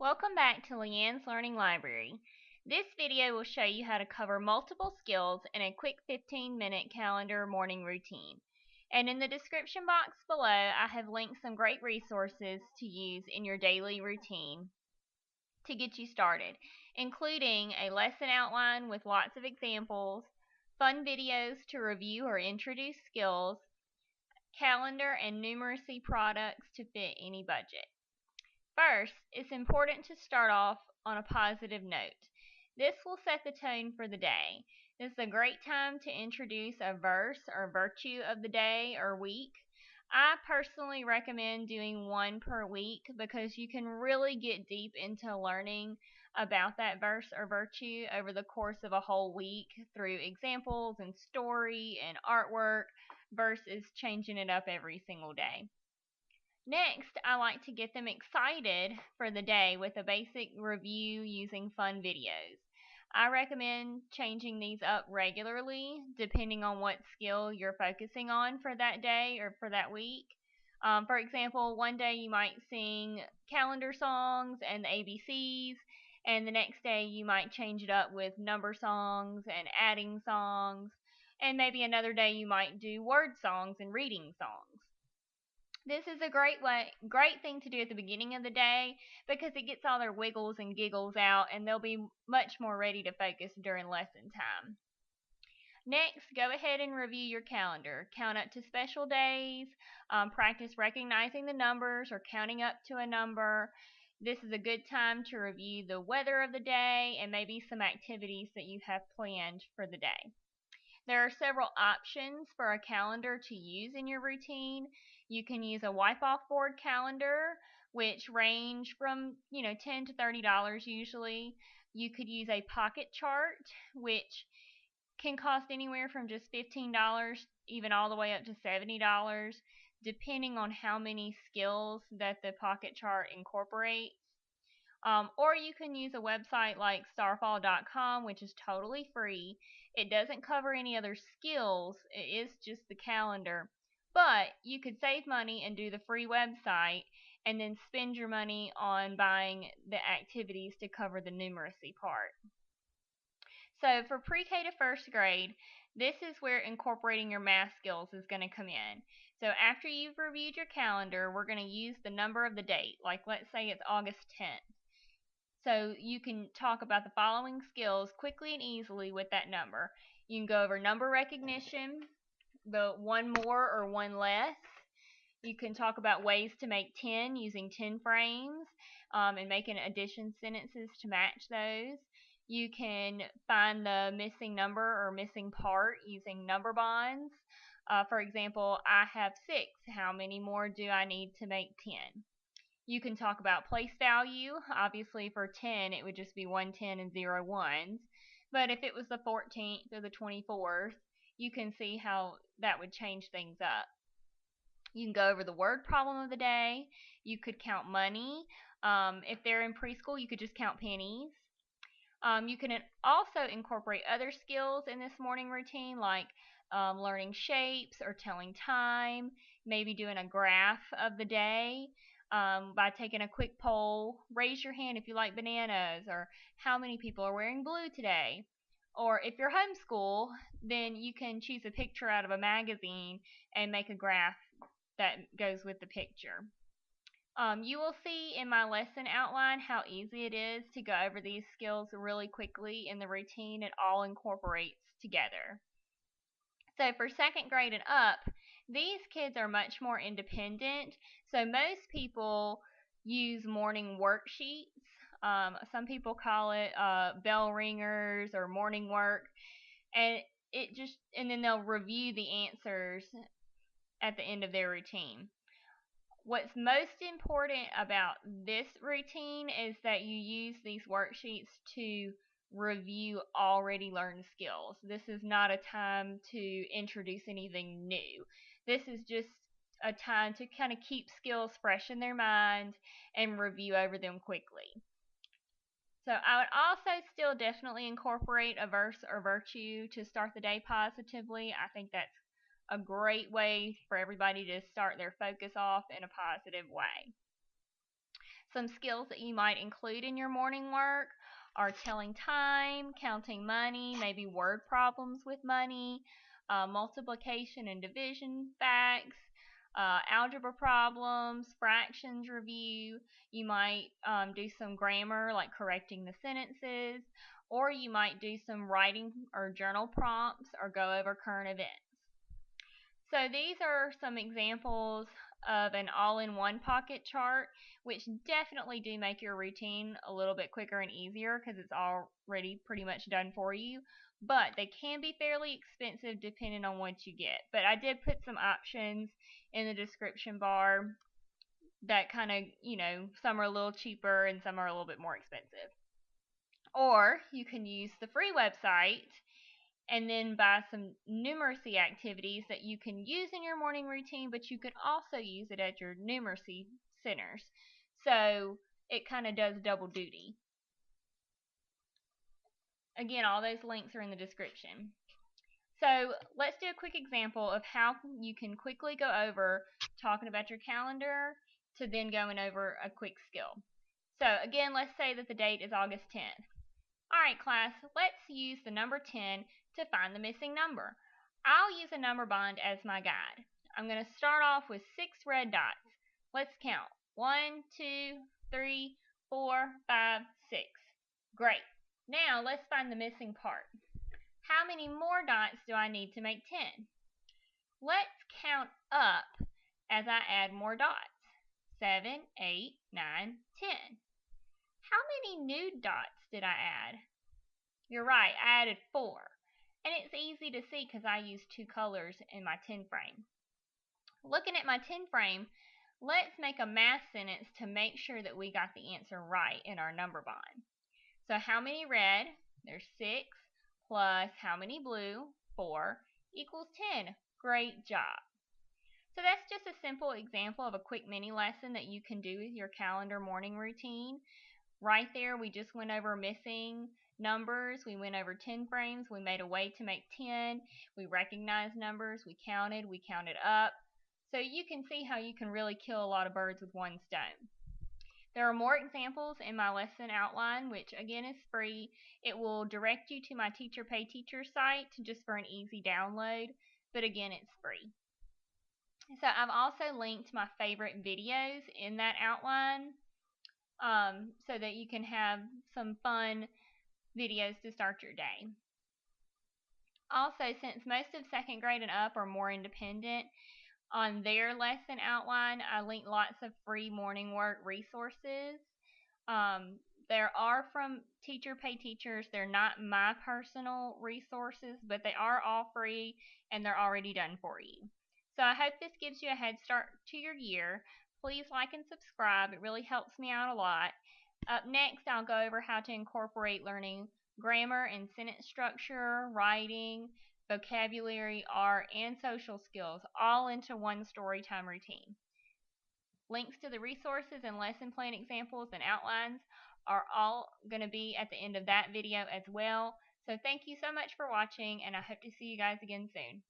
Welcome back to Leanne's Learning Library. This video will show you how to cover multiple skills in a quick 15-minute calendar morning routine. And in the description box below, I have linked some great resources to use in your daily routine to get you started, including a lesson outline with lots of examples, fun videos to review or introduce skills, calendar and numeracy products to fit any budget. First, it's important to start off on a positive note. This will set the tone for the day. This is a great time to introduce a verse or virtue of the day or week. I personally recommend doing one per week because you can really get deep into learning about that verse or virtue over the course of a whole week through examples and story and artwork versus changing it up every single day. Next, I like to get them excited for the day with a basic review using fun videos. I recommend changing these up regularly depending on what skill you're focusing on for that day or for that week. For example, one day you might sing calendar songs and the ABCs, and the next day you might change it up with number songs and adding songs, and maybe another day you might do word songs and reading songs. This is a great thing to do at the beginning of the day because it gets all their wiggles and giggles out and they'll be much more ready to focus during lesson time. Next, go ahead and review your calendar. Count up to special days, practice recognizing the numbers or counting up to a number. This is a good time to review the weather of the day and maybe some activities that you have planned for the day. There are several options for a calendar to use in your routine. You can use a wipe-off board calendar, which range from, $10 to $30 usually. You could use a pocket chart, which can cost anywhere from just $15 even all the way up to $70, depending on how many skills that the pocket chart incorporates. Or you can use a website like starfall.com, which is totally free. It doesn't cover any other skills, it is just the calendar. But you could save money and do the free website and then spend your money on buying the activities to cover the numeracy part. So for pre-K to first grade, this is where incorporating your math skills is going to come in. So after you've reviewed your calendar, we're going to use the number of the date. Like let's say it's August 10th. So you can talk about the following skills quickly and easily with that number. You can go over number recognition, the one more or one less. You can talk about ways to make 10 using 10 frames and making addition sentences to match those. You can find the missing number or missing part using number bonds. For example, I have 6. How many more do I need to make 10? You can talk about place value. Obviously for 10 it would just be 1 10 and 0 ones. But if it was the 14th or the 24th, you can see how that would change things up. You can go over the word problem of the day. You could count money. If they're in preschool, you could just count pennies. You can also incorporate other skills in this morning routine like learning shapes or telling time, maybe doing a graph of the day. By taking a quick poll. Raise your hand if you like bananas, or how many people are wearing blue today. Or if you're homeschool, then you can choose a picture out of a magazine and make a graph that goes with the picture. You will see in my lesson outline how easy it is to go over these skills really quickly in the routine. It all incorporates together. So for second grade and up, these kids are much more independent. So most people use morning worksheets. Some people call it bell ringers or morning work, and then they'll review the answers at the end of their routine. What's most important about this routine is that you use these worksheets to review already learned skills. This is not a time to introduce anything new. This is just a time to kind of keep skills fresh in their mind and review over them quickly. So I would also still definitely incorporate a verse or virtue to start the day positively. I think that's a great way for everybody to start their focus off in a positive way. Some skills that you might include in your morning work are telling time, counting money, maybe word problems with money, multiplication and division facts, algebra problems, fractions review. You might do some grammar, like correcting the sentences, or you might do some writing or journal prompts or go over current events. So these are some examples of an all-in-one pocket chart, which definitely do make your routine a little bit quicker and easier because it's already pretty much done for you. But they can be fairly expensive depending on what you get. But I did put some options in the description bar that kind of, some are a little cheaper and some are a little bit more expensive. Or you can use the free website and then buy some numeracy activities that you can use in your morning routine, but you can also use it at your numeracy centers. So it kind of does double duty. Again, all those links are in the description. So let's do a quick example of how you can quickly go over talking about your calendar to then going over a quick skill. So again, let's say that the date is August 10th. Alright class, let's use the number 10 to find the missing number. I'll use a number bond as my guide. I'm going to start off with 6 red dots. Let's count. 1, 2, 3, 4, 5, 6. Great. Now let's find the missing part. How many more dots do I need to make 10? Let's count up as I add more dots. 7, 8, 9, 10. How many new dots did I add? You're right, I added 4. And it's easy to see because I used 2 colors in my 10 frame. Looking at my 10 frame, let's make a math sentence to make sure that we got the answer right in our number bond. So how many red? There's 6 plus how many blue? 4 equals 10. Great job. So that's just a simple example of a quick mini lesson that you can do with your calendar morning routine. Right there, we just went over missing numbers. We went over 10 frames. We made a way to make 10. We recognized numbers. We counted up. So you can see how you can really kill a lot of birds with one stone. There are more examples in my lesson outline, which again is free. It will direct you to my Teacher Pay Teacher site just for an easy download, but again, it's free. So I've also linked my favorite videos in that outline so that you can have some fun videos to start your day. Also, since most of second grade and up are more independent, on their lesson outline, I link lots of free morning work resources. There are from Teacher Pay Teachers. They're not my personal resources, but they are all free and they're already done for you. So I hope this gives you a head start to your year. Please like and subscribe. It really helps me out a lot. Up next, I'll go over how to incorporate learning grammar and sentence structure, writing, vocabulary, art, and social skills all into one storytime routine. Links to the resources and lesson plan examples and outlines are all going to be at the end of that video as well. So thank you so much for watching, and I hope to see you guys again soon.